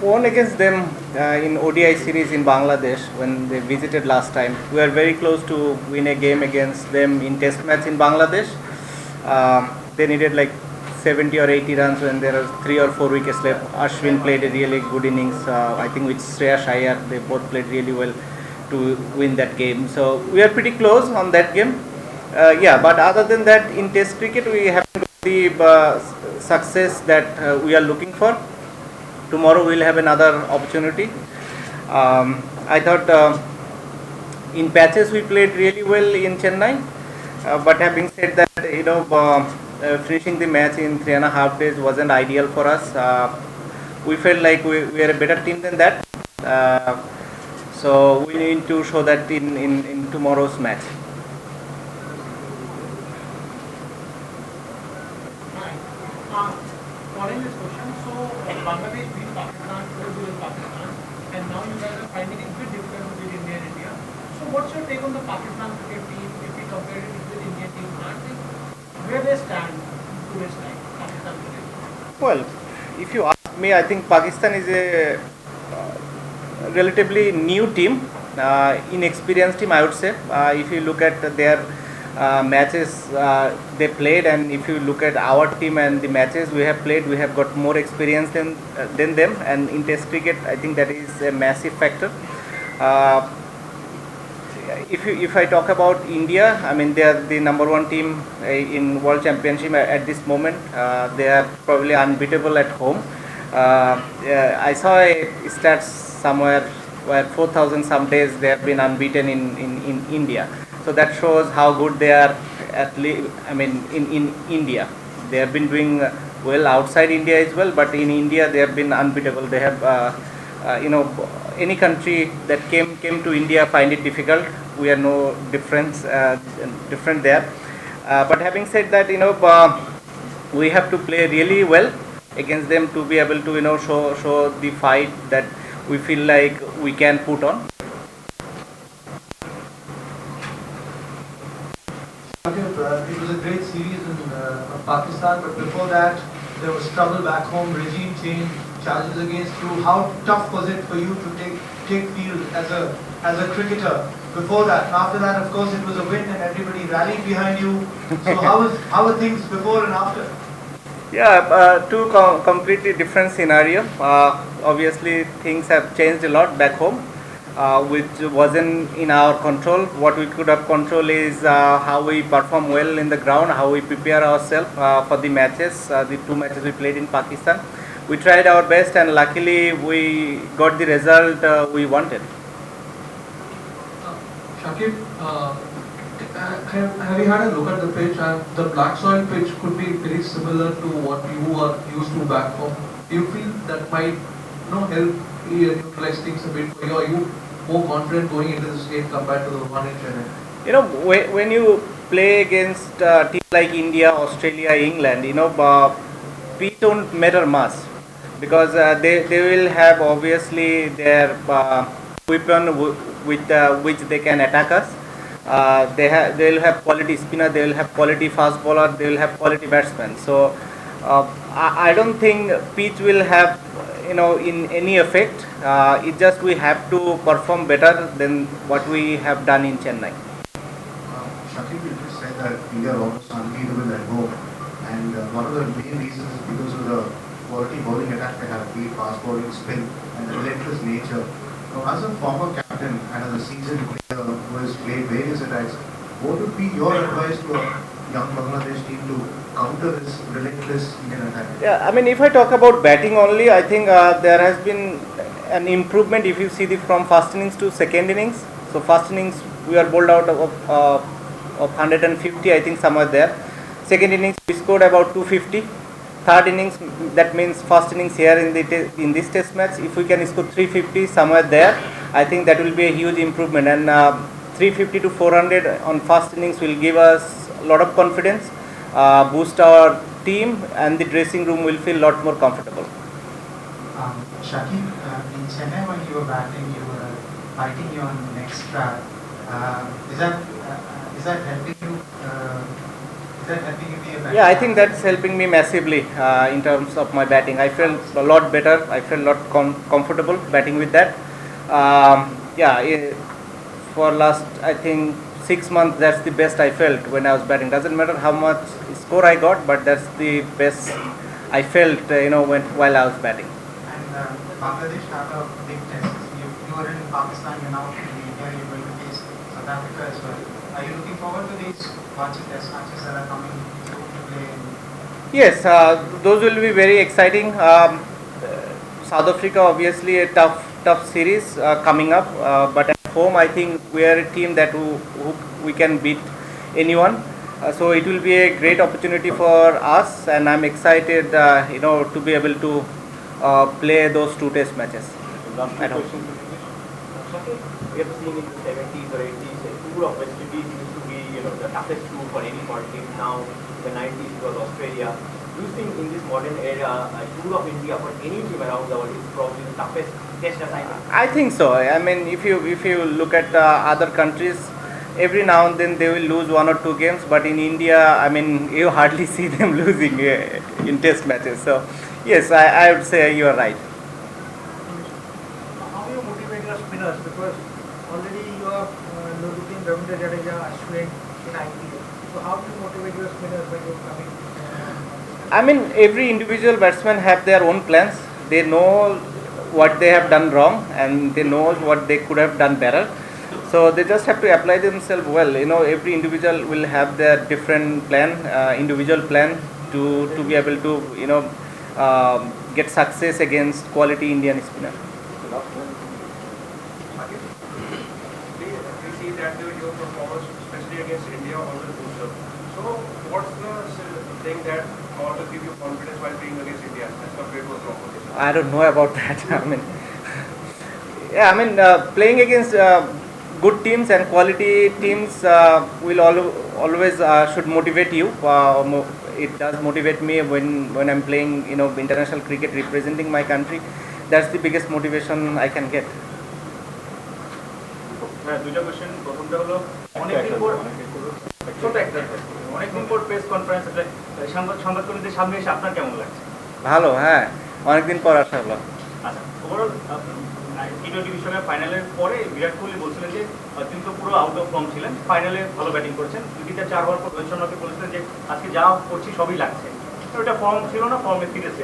won against them in ODI series in Bangladesh when they visited last time. We were very close to win a game against them in test match in Bangladesh. They needed like 70 or 80 runs when there are 3 or 4 wickets left. Ashwin played a really good innings. I think with Shreyas Iyer, they both played really well to win that game. So we are pretty close on that game. But other than that, in Test cricket, we haven't got the success that we are looking for. Tomorrow we'll have another opportunity. I thought in patches we played really well in Chennai, but having said that, finishing the match in 3.5 days wasn't ideal for us. We felt like we are a better team than that. So we need to show that in tomorrow's match. Following this question, so Bangladesh beat Pakistan, 4-0 in Pakistan, and now you guys are finding it a bit difficult to beat India and India. So what's your take on the Pakistan cricket team if we compare it with the Indian team? Where they stand today's time, Pakistan cricket? Well, if you ask me, I think Pakistan is a relatively new team, inexperienced team, I would say. If you look at their matches they played, and if you look at our team and the matches we have played, we have got more experience than them, and in Test cricket I think that is a massive factor. If I talk about India, I mean they are the number one team in World Championship at this moment. They are probably unbeatable at home. I saw a stats somewhere where 4,000 some days they have been unbeaten in India. So that shows how good they are in India. They have been doing well outside India as well, but in India they have been unbeatable. They have any country that came to India find it difficult. We are no different there. But having said that, we have to play really well against them to be able to show the fight that we feel like we can put on. It was a great series in Pakistan, but before that there was trouble back home, regime change, charges against you. How tough was it for you to take field as a cricketer before that? And after that, of course, it was a win and everybody rallied behind you. So how were things before and after? Two completely different scenario. Obviously, things have changed a lot back home, which wasn't in our control. What we could have control is how we perform well in the ground, how we prepare ourselves for the matches, the 2 matches we played in Pakistan. We tried our best, and luckily we got the result we wanted. Shakib, have you had a look at the pitch? And the black soil pitch could be very similar to what you are used to back home. Do you feel that might help neutralize things a bit for you? Are you more confident going into this game compared to the one in Chennai? When you play against teams like India, Australia, England, pitch don't matter much, because they will have obviously their weapon with which they can attack us. They will have quality spinner, they will have quality fast bowler, they will have quality batsmen. So I don't think pitch will have in any effect. It just we have to perform better than what we have done in Chennai. Shakib, you just said that India are almost unbeatable at home, and one of the main reasons is because of the quality bowling attack they have, be it fast bowling, spin, and the relentless nature. Now, as a former captain and as a seasoned player who has played various attacks, what would be your advice to a young Bangladesh team to counter this relentless Indian attack? If I talk about batting only, I think there has been an improvement if you see from first innings to second innings. So first innings we are bowled out of 150, I think somewhere there. Second innings we scored about 250. Third innings, that means first innings here in this test match, if we can score 350 somewhere there, I think that will be a huge improvement. And 350 to 400 on first innings will give us a lot of confidence, boost our team, and the dressing room will feel a lot more comfortable. Shakib, in Chennai when you were batting, you were fighting you on the next track. Is that helping you that helping you be a better Yeah, I think batter? that's helping me massively in terms of my batting. I felt a lot better. I felt a lot comfortable batting with that. Yeah, for last I think 6 months, that's the best I felt when I was batting. Doesn't matter how much score I got, but that's the best I felt, while I was batting. And Bangladesh have a big test. You were in Pakistan, you're now in India, you're going to face South Africa as well. Are you looking forward to these bunch of test matches that are coming to play? Yes, those will be very exciting. South Africa, obviously, a tough series coming up. But at home, I think we are a team that who we can beat anyone. So it will be a great opportunity for us, and I'm excited, to be able to play those 2 test matches. At home. Shakib, we have seen in the 70s or 80s, a tour of West Indies used to be, the toughest tour for any team. Now, in the 90s, it was Australia. Do you think in this modern era, a tour of India for any team around the world is probably the toughest test assignment? I think so. I mean, if you look at other countries, every now and then they will lose 1 or 2 games. But in India, I mean, you hardly see them losing in test matches. So, yes, I would say you are right. How do you motivate your spinners? Because already you are looking Ravindra Jadeja, Ashwin in IPL. So how do you motivate your spinners when you're coming? I mean, every individual batsman have their own plans. They know what they have done wrong, and they know what they could have done better. So they just have to apply themselves well. Every individual will have their different plan, individual plan to be able to get success against quality Indian spinner. We see that your performance, especially against India, always boosts up. So, what's the thing that ought to give you confidence while playing against India as compared to a opposition? I don't know about that. Playing against good teams and quality teams will always should motivate you. It does motivate me when I'm playing, international cricket representing my country. That's the biggest motivation I can get. হ্যাঁ, 2টা question. প্রথমটা হলো অনেকদিন পর ছোট একটা অনেকদিন পর প্রেস কনফারেন্স সাংবাদিকদের সামনে এসে আপনার কেমন লাগছে? ভালো, হ্যাঁ, অনেকদিন পর আসা হলো। আচ্ছা, ওভারঅল টি-20 বিশ্বকাপ ফাইনালের পরে বিরাট কোহলি বলছিলেন যে তিনি তো পুরো আউট অফ ফর্ম ছিলেন, ফাইনালে ভালো ব্যাটিং করেছেন। 2-4 হওয়ার পর রোহিত শর্মাকে বলেছিলেন যে আজকে যা করছি সবই লাগছে। তো এটা ফর্ম ছিল না, ফর্মে ফিরেছে।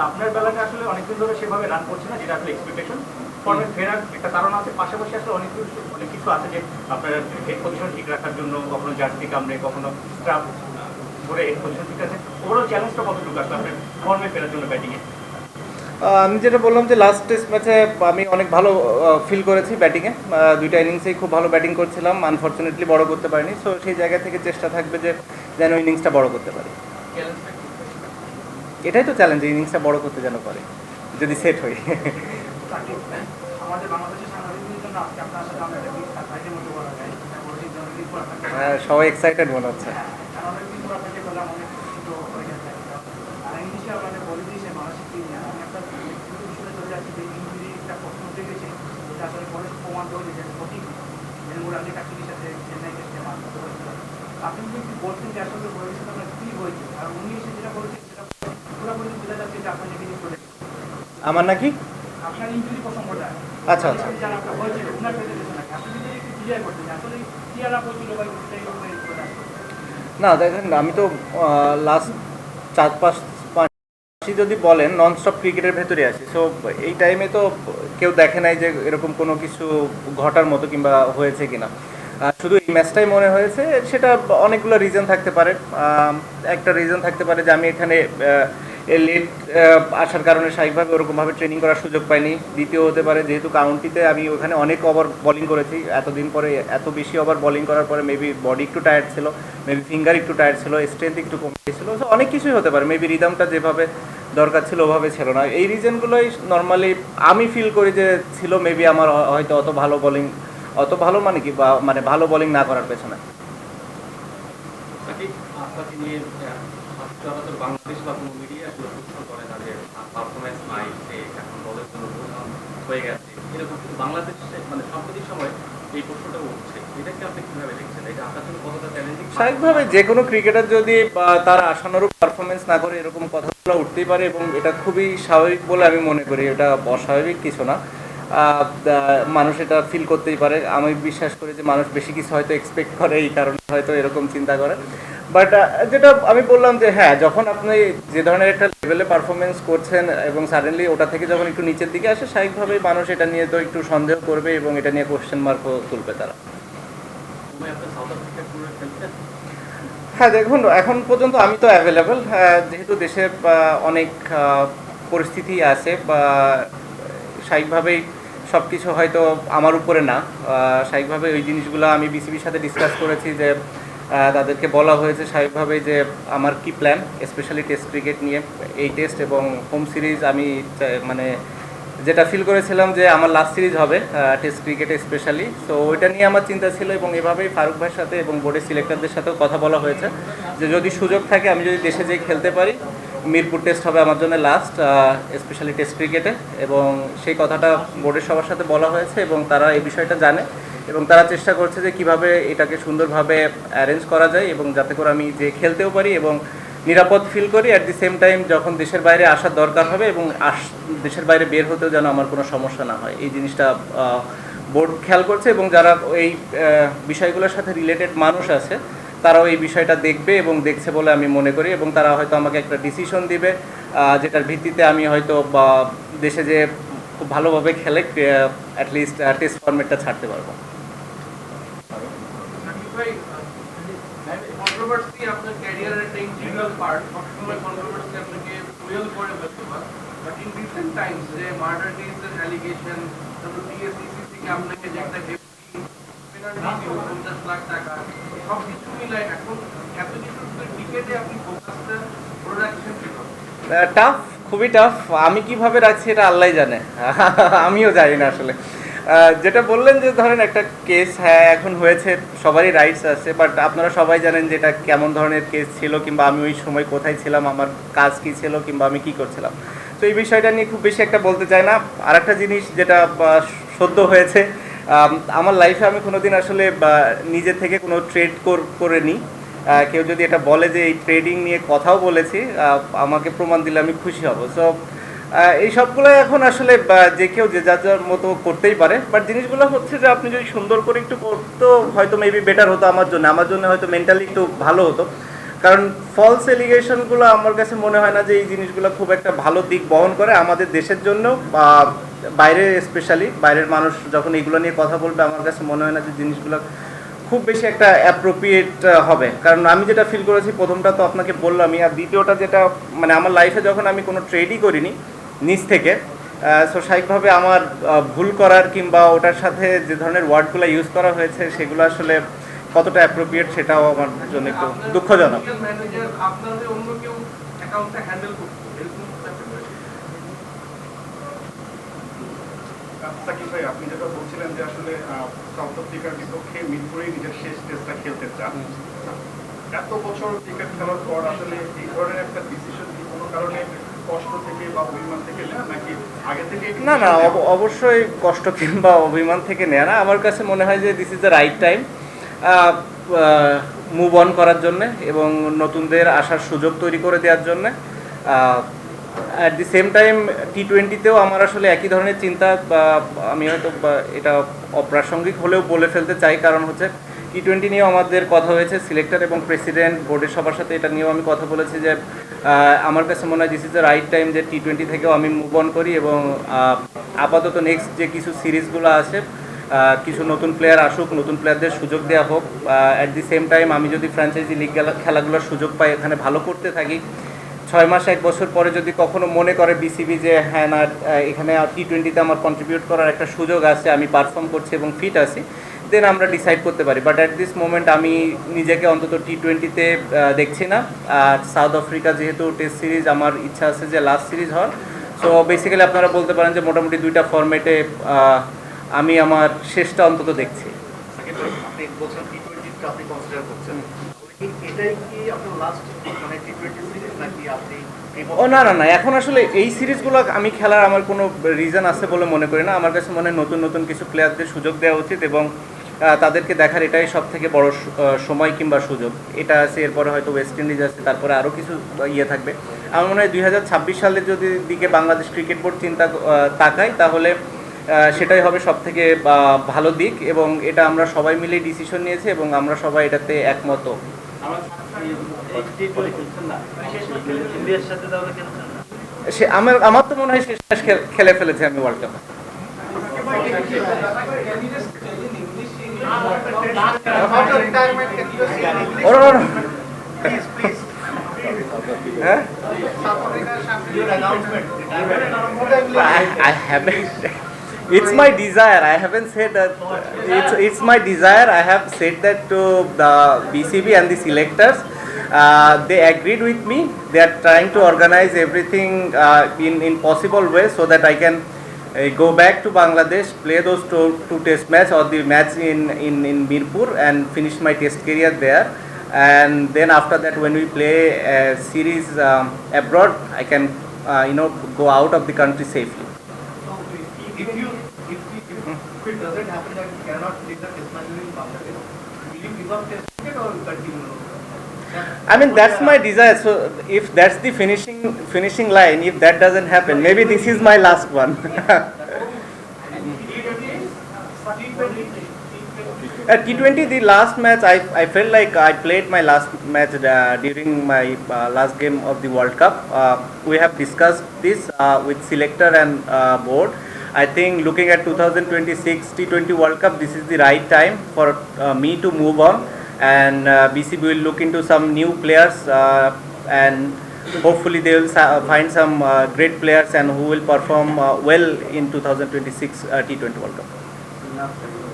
আপনার বেলাতে আসলে অনেকদিন ধরে সেভাবে রান করছে না, যেটা আসলে এক্সপেকটেশন। ফর্মে ফেরার একটা কারণ আছে, পাশাপাশি আসলে অনেক কিছু আছে যে আপনার হেড পজিশন ঠিক রাখার জন্য কখনো জার্সি কামড়ে, কখনো স্ট্রাপ ধরে হেড পজিশন ঠিক আছে। ওভারঅল চ্যালেঞ্জটা কতটুকু আসলে আপনার ফর্মে ফেরার জন্য ব্যাটিংয়ে? আমি যেটা বললাম যে লাস্ট টেস্ট ম্যাচে আমি অনেক ভালো ফিল করেছি ব্যাটিংয়ে। 2টা ইনিংসেই খুব ভালো ব্যাটিং করছিলাম, আনফর্চুনেটলি বড় করতে পারিনি। সো সেই জায়গা থেকে চেষ্টা থাকবে যে যেন ইনিংসটা বড় করতে পারি। এটাই তো চ্যালেঞ্জ, ইনিংসটা বড় করতে যেন পারে, যদি সেট হই। আমাদের বাংলাদেশের সাংবাদিকদের জন্য আজকে আপনার সাথে আমরা একটা সারপ্রাইজের মতো বলা যায়। সবাই এক্সাইটেড মনে হচ্ছে। অনেকদিন পর আপনাকে পেলাম, অনেক কিছু হয়ে গেছে। আর ইংলিশে আপনাকে বলে দিয়েছে মানসিক নিয়ে। আমি একটা বিষয়ে চলে যাচ্ছি যে ইঞ্জুরি একটা প্রশ্ন উঠে গেছে, যেটা আসলে পরে প্রমাণ হয়েছে যে সঠিক। যেগুলো আমি কাকির সাথে চেন্নাই টেস্টে মাঠ করতে পারছিলাম। আপনি যদি বলছেন যে আসলে বলেছেন আপনার কী হয়েছে, আর উনি এসে যেটা বলেছেন সেটা পুরোপুরি বোঝা যাচ্ছে যে আপনার নাকি চলে আমার নাকি আপনার ইঞ্জুরি প্রসঙ্গটা। আচ্ছা আচ্ছা যারা আপনার হয়েছে ওনার প্রেজেন্টেশন নাকি আপনি যদি একটু ক্লিয়ার করতেন আসলে কী আলাপ হয়েছিল বা সেটাই না, দেখেন, আমি তো লাস্ট 4-5 যদি বলেন নন স্টপ ক্রিকেটের ভেতরে আছি। সো এই টাইমে তো কেউ দেখে নাই যে এরকম কোনো কিছু ঘটার মতো কিংবা হয়েছে কিনা। শুধু এই ম্যাচটাই মনে হয়েছে, সেটা অনেকগুলো রিজন থাকতে পারে। একটা রিজন থাকতে পারে যে আমি এখানে লেট আসার কারণে স্বাভাবিকভাবে ওরকমভাবে ট্রেনিং করার সুযোগ পাইনি। দ্বিতীয় হতে পারে যেহেতু কাউন্টিতে আমি ওখানে অনেক ওভার বলিং করেছি, এতদিন পরে এত বেশি ওভার বলিং করার পরে মেবি বডি একটু টায়ার্ড ছিল, মেবি ফিঙ্গার একটু টায়ার্ড ছিল, স্ট্রেংথ একটু কমে গেছিলো। সো অনেক কিছুই হতে পারে, মেবি রিদমটা যেভাবে দরকার ছিল ওভাবে ছিল না। এই রিজনগুলোই নর্মালি আমি ফিল করি যে ছিল। মেবি আমার হয়তো অত ভালো মানে কি মানে ভালো বোলিং না করার পেছনে। আপনাকে নিয়ে সচরাচর বাংলাদেশ বা কোনো মিডিয়া আসলে প্রশ্ন করে তাদের পারফরমেন্স নাই, সে এখন দলের জন্য প্রধান হয়ে গেছে, এরকম। কিন্তু বাংলাদেশে মানে সাম্প্রতিক সময় এই প্রশ্নটা উঠছে, এটাকে আপনি কিভাবে দেখছেন? এটা আপনার জন্য কতটা চ্যালেঞ্জিং? স্বাভাবিকভাবে যে কোনো ক্রিকেটার যদি তার আশানুরূপ পারফরমেন্স না করে এরকম কথাগুলো উঠতেই পারে, এবং এটা খুবই স্বাভাবিক বলে আমি মনে করি, এটা অস্বাভাবিক কিছু না। মানুষ এটা ফিল করতেই পারে। আমি বিশ্বাস করি যে মানুষ বেশি কিছু হয়তো এক্সপেক্ট করে, এই কারণে হয়তো এরকম চিন্তা করে। বাট যেটা আমি বললাম যে হ্যাঁ, যখন আপনি যে ধরনের একটা লেভেলে পারফরমেন্স করছেন এবং সাডেনলি ওটা থেকে যখন একটু নিচের দিকে আসে, স্বাভাবিকভাবেই মানুষ এটা নিয়ে তো একটু সন্দেহ করবে এবং এটা নিয়ে কোশ্চেন মার্কও তুলবে তারা। হ্যাঁ দেখুন, এখন পর্যন্ত আমি তো অ্যাভেলেবেল, যেহেতু দেশে অনেক পরিস্থিতি আছে, বা স্বাভাবিকভাবেই সব কিছু হয়তো আমার উপরে না। স্বাভাবিকভাবে ওই জিনিসগুলো আমি বিসিবির সাথে ডিসকাস করেছি, যে তাদেরকে বলা হয়েছে স্বাভাবিকভাবে যে আমার কি প্ল্যান, স্পেশালি টেস্ট ক্রিকেট নিয়ে। এই টেস্ট এবং হোম সিরিজ আমি মানে যেটা ফিল করেছিলাম যে আমার লাস্ট সিরিজ হবে টেস্ট ক্রিকেটে স্পেশালি, তো ওইটা নিয়ে আমার চিন্তা ছিল, এবং এভাবেই ফারুক ভাইয়ের সাথে এবং বোর্ডের সিলেক্টরদের সাথেও কথা বলা হয়েছে যে যদি সুযোগ থাকে আমি যদি দেশে যেয়ে খেলতে পারি, মিরপুর টেস্ট হবে আমার জন্য লাস্ট স্পেশালি টেস্ট ক্রিকেটে, এবং সেই কথাটা বোর্ডের সবার সাথে বলা হয়েছে, এবং তারা এই বিষয়টা জানে এবং তারা চেষ্টা করছে যে কিভাবে এটাকে সুন্দরভাবে অ্যারেঞ্জ করা যায়, এবং যাতে করে আমি যে খেলতেও পারি এবং নিরাপদ ফিল করি। অ্যাট দি সেম টাইম যখন দেশের বাইরে আসার দরকার হবে এবং দেশের বাইরে বের হতেও যেন আমার কোনো সমস্যা না হয়, এই জিনিসটা বোর্ড খেয়াল করছে, এবং যারা এই বিষয়গুলোর সাথে রিলেটেড মানুষ আছে তারাও এই বিষয়টা দেখবে এবং দেখছে বলে আমি মনে করি, এবং তারা হয়তো আমাকে একটা ডিসিশন দিবে যেটার ভিত্তিতে আমি হয়তো দেশে যে খুব ভালোভাবে খেলে অ্যাটলিস্ট টেস্ট ফরম্যাটটা ছাড়তে পারবো। কন্ট্রোভার্সি আপনার ক্যারিয়ারের একটা ইন্টিগ্রাল পার্ট, সবসময় কন্ট্রোভার্সি আপনাকে ফুয়েল করে ফেলতে পারে। বাট ইন রিসেন্ট টাইমস যে মার্ডার কেসের অ্যালিগেশন, তারপর টিএসসিসি থেকে আপনাকে যে একটা হেভি পেনাল্টি 50 লাখ টাকা, সব কিছু মিলাই এখন এত কিছু ক্রিকেটে আপনি ফোকাসটা করে রাখছেন কিভাবে? টাফ, খুবই টাফ। আমি কিভাবে রাখছি এটা আল্লাহই জানে, আমিও জানি না আসলে। যেটা বললেন যে ধরেন একটা কেস, হ্যাঁ এখন হয়েছে, সবারই রাইটস আছে, বাট আপনারা সবাই জানেন যে এটা কেমন ধরনের কেস ছিল, কিংবা আমি ওই সময় কোথায় ছিলাম, আমার কাজ কী ছিল, কিংবা আমি কী করছিলাম। তো এই বিষয়টা নিয়ে খুব বেশি একটা বলতে চাই না। আর একটা জিনিস যেটা সদ্য হয়েছে, আমার লাইফে আমি কোনোদিন আসলে নিজে থেকে কোনো ট্রেড করে নিই। কেউ যদি এটা বলে যে এই ট্রেডিং নিয়ে কথাও বলেছি, আমাকে প্রমাণ দিলে আমি খুশি হব। সো এই সবগুলো এখন আসলে যে কেউ যে যার যার মতো করতেই পারে, বাট জিনিসগুলো হচ্ছে যে আপনি যদি সুন্দর করে একটু করতো হয়তো মেবি বেটার হতো আমার জন্য হয়তো মেন্টালি একটু ভালো হতো। কারণ ফলস এলিগেশনগুলো আমার কাছে মনে হয় না যে এই জিনিসগুলো খুব একটা ভালো দিক বহন করে আমাদের দেশের জন্য, বা বাইরে স্পেশালি বাইরের মানুষ যখন এগুলো নিয়ে কথা বলবে, আমার কাছে মনে হয় না যে জিনিসগুলো খুব বেশি একটা অ্যাপ্রোপ্রিয়েট হবে। কারণ আমি যেটা ফিল করেছি, প্রথমটা তো আপনাকে বললামই, আর দ্বিতীয়টা যেটা মানে আমার লাইফে যখন আমি কোনো ট্রেডই করিনি নিজ থেকে, সো স্বাভাবিকভাবে আমার ভুল করার কিংবা ওটার সাথে যে ধরনের ওয়ার্ডগুলো ইউজ করা হয়েছে সেগুলো আসলে কতটা অ্যাপ্রোপ্রিয়েট সেটাও আমার জন্য একটু দুঃখজনক। সাকিব ভাই, আপনি যেটা বলছিলেন যে আসলে সাউথ আফ্রিকার বিপক্ষে মিরপুরেই নিজের শেষ টেস্টটা খেলতে চান, এত বছর ক্রিকেট খেলার পর আসলে এই ধরনের একটা ডিসিশন কি কোনো কারণে কষ্ট থেকে বা অভিমান থেকে নেন, নাকি আগে থেকে? না না, অবশ্যই কষ্ট কিংবা অভিমান থেকে নেয় না। আমার কাছে মনে হয় যে this is the right time move on করার জন্যে এবং নতুনদের আসার সুযোগ তৈরি করে দেওয়ার জন্যে। অ্যাট দি সেম টাইম টি-20তেও আমার আসলে একই ধরনের চিন্তা, আমি হয়তো এটা অপ্রাসঙ্গিক হলেও বলে ফেলতে চাই, কারণ হচ্ছে টি-20 নিয়েও আমাদের কথা হয়েছে, সিলেক্টর এবং প্রেসিডেন্ট বোর্ডের সবার সাথে এটা নিয়েও আমি কথা বলেছি যে আমার কাছে মনে হয় this is the right time যে টি-20 থেকেও আমি মুভ অন করি, এবং আপাতত নেক্সট যে কিছু সিরিজগুলো আছে কিছু নতুন প্লেয়ার আসুক, নতুন প্লেয়ারদের সুযোগ দেওয়া হোক। অ্যাট দি সেম টাইম আমি যদি ফ্র্যাঞ্চাইজি লিগ খেলাগুলোর সুযোগ পাই, এখানে ভালো করতে থাকি, 6 মাস 1 বছর পরে যদি কখনো মনে করে বিসিবি যে হ্যাঁ না এখানে টি-20তে আমার কন্ট্রিবিউট করার একটা সুযোগ আছে, আমি পারফর্ম করছি এবং ফিট আছি, দেন আমরা ডিসাইড করতে পারি। বাট অ্যাট দিস মোমেন্ট আমি নিজেকে অন্তত টি-20তে দেখছি না। আর সাউথ আফ্রিকা যেহেতু টেস্ট সিরিজ, আমার ইচ্ছা আছে যে লাস্ট সিরিজ হওয়ার। সো বেসিক্যালি আপনারা বলতে পারেন যে মোটামুটি 2টা ফরম্যাটে আমি আমার শেষটা অন্তত দেখছি। আপনি বলছেন টি-20টা আপনি কনসিডার করছেন, এটাই কি আপনার লাস্ট মানে টি-20 সিরিজ নাকি আপনি? ও না না না, এখন আসলে এই সিরিজগুলো আমি খেলার আমার কোনো রিজন আছে বলে মনে করি না। আমার কাছে মনে হয় নতুন নতুন কিছু প্লেয়ারদের সুযোগ দেওয়া উচিত, এবং তাদেরকে দেখার এটাই সব থেকে বড় সময় কিংবা সুযোগ। এটা আছে, এরপরে হয়তো ওয়েস্ট ইন্ডিজ আছে, তারপরে আরও কিছু ইয়ে থাকবে। আমার মনে হয় 2026 সালে যদি দিকে বাংলাদেশ ক্রিকেট বোর্ড তাকায়, তাহলে সেটাই হবে সব থেকে ভালো দিক, এবং এটা আমরা সবাই মিলে ডিসিশন নিয়েছি এবং আমরা সবাই এটাতে একমত। আমার তো মনে হয় শেষ ম্যাচ খেলে ফেলেছে আমি ওয়ার্ল্ড কাপে। After retirement, can you just say in English? Please. Huh? Your announcement. I haven't. It's my desire. I haven't said that. It's my desire. I have said that to the BCB and the selectors. They agreed with me. They are trying to organize everything in possible way so that I can go back to Bangladesh, play those two test match or the match in Mirpur and finish my test career there. And then after that, when we play a series abroad, I can go out of the country safely. If it doesn't happen that you cannot take the test match in Bangladesh, will you give up test cricket or continue? I mean, that's my desire. So if that's the finishing line, if that doesn't happen, maybe this is my last one. At T20, the last match, I felt like I played my last match during my last game of the World Cup. We have discussed this with selector and board. I think looking at 2026 T20 World Cup, this is the right time for me to move on. And BCB will look into some new players and hopefully they will find some great players and who will perform well in 2026 T20 World Cup.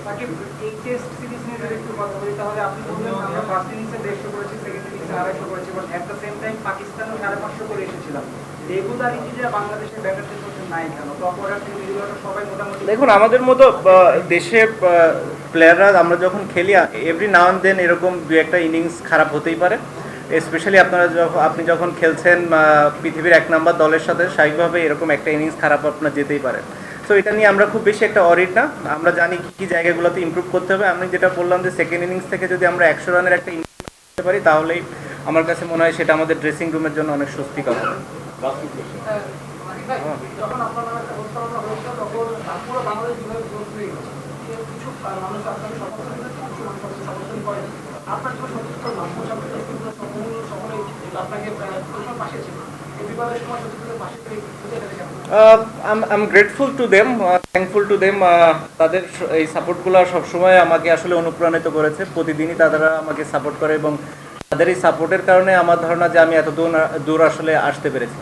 Shakib, এই test series নিয়ে যদি একটু কথা বলি, তাহলে আপনি বললেন আমরা ফার্স্ট ইনিংসে 150 করেছি, সেকেন্ড ইনিংসে 250 করেছি, but at the same time পাকিস্তানও 550 করে এসেছিলাম। রেগুলারিটিটা বাংলাদেশের ব্যাটারদের মধ্যে নাই কেন? টপ অর্ডার থেকে মিডল অর্ডার সবাই মোটামুটি। দেখুন, আমাদের মতো দেশে প্লেয়াররা আমরা যখন খেলি, এভরি নাও অ্যান্ড দেন এরকম দু একটা ইনিংস খারাপ হতেই পারে। স্পেশালি আপনি যখন খেলছেন পৃথিবীর 1 নম্বর দলের সাথে, স্বাভাবিকভাবে এরকম একটা ইনিংস খারাপ আপনার যেতেই পারে। সো এটা নিয়ে আমরা খুব বেশি একটা অরিড না, আমরা জানি কী জায়গাগুলোতে ইমপ্রুভ করতে হবে। আমি যেটা বললাম যে সেকেন্ড ইনিংস থেকে যদি আমরা 100 রানের একটা ইনিংস করতে পারি, তাহলেই আমার কাছে মনে হয় সেটা আমাদের ড্রেসিং রুমের জন্য অনেক স্বস্তিকর হবে। যখন আপনারা হয়েছে তখন পুরো বাংলাদেশ কিছু মানুষ আপনাকে সমর্থন করেছে, কিছু মানুষ সমর্থন করে। আপনার জন্য সত্যিকার মানুষ সকলে আপনাকে পাশে ছিল। I'm grateful to them, thankful to them. তাদের এই সাপোর্টগুলো সবসময় আমাকে আসলে অনুপ্রাণিত করেছে। প্রতিদিনই তারা আমাকে সাপোর্ট করে এবং তাদের এই সাপোর্টের কারণে আমার ধারণা যে আমি এত দূর আসলে আসতে পেরেছি।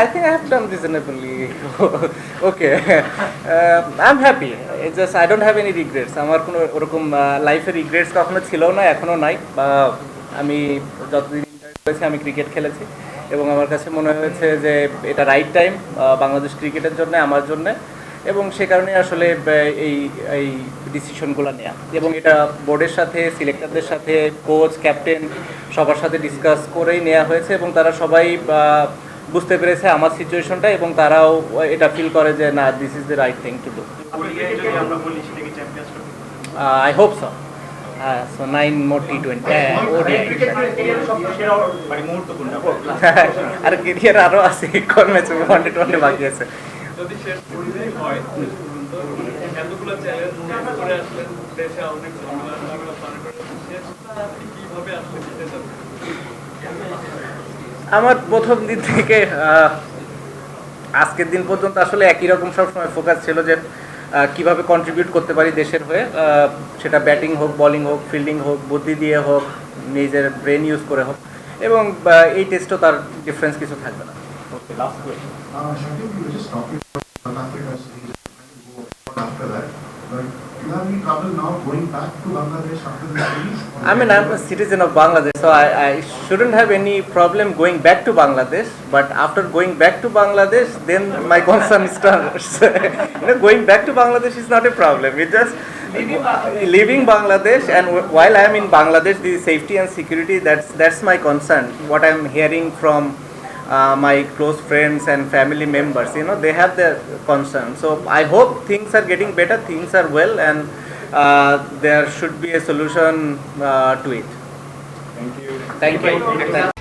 I think I have done reasonably okay. I'm happy. It's just I don't have any regrets. আমার কোনো ওরকম লাইফে রিগ্রেটস কখনো ছিল না, এখনও নাই। আমি যতদিন এনজয় করেছি, আমি ক্রিকেট খেলেছি এবং আমার কাছে মনে হয়েছে যে এটা রাইট টাইম বাংলাদেশ ক্রিকেটের জন্য, আমার জন্য, এবং সে কারণে আসলে এই ডিসিশনগুলো নেওয়া। এবং এটা বোর্ডের সাথে, সিলেক্টরদের সাথে, কোচ, ক্যাপ্টেন সবার সাথে ডিসকাস করেই নেওয়া হয়েছে এবং তারা সবাই বুঝতে পেরেছে আমার সিচুয়েশনটা এবং তারাও এটা ফিল করে যে না, this is the right thing to do. I hope so. So 9 more T20 আর কেরিয়ার আরও আছে, কোন ম্যাচে ওয়ানডে বাকি আছে। যদি শেষ পরিচয় হয়, এতগুলো চ্যালেঞ্জ করে আসলেন, দেশে অনেক কিভাবে আসলে জিতে যাবে? আমার প্রথম দিন থেকে আজকের দিন পর্যন্ত আসলে একই রকম সবসময় ফোকাস ছিল যে কিভাবে কন্ট্রিবিউট করতে পারি দেশের হয়ে, সেটা ব্যাটিং হোক, বোলিং হোক, ফিল্ডিং হোক, বুদ্ধি দিয়ে হোক, নিজের ব্রেন ইউজ করে হোক, এবং এই টেস্টও তার ডিফারেন্স কিছু থাকবে না। Okay, last question. Shakib, you were just talking about South Africa series after that, but you have any trouble now going back to Bangladesh after the series? I mean, I'm a citizen of Bangladesh, so I shouldn't have any problem going back to Bangladesh. But after going back to Bangladesh, then my concern starts. Going back to Bangladesh is not a problem. It's just leaving Bangladesh, and while I am in Bangladesh, the safety and security, that's my concern. What I'm hearing from my close friends and family members, they have their concern. So I hope things are getting better, things are well, and there should be a solution to it. Thank you. Thank you.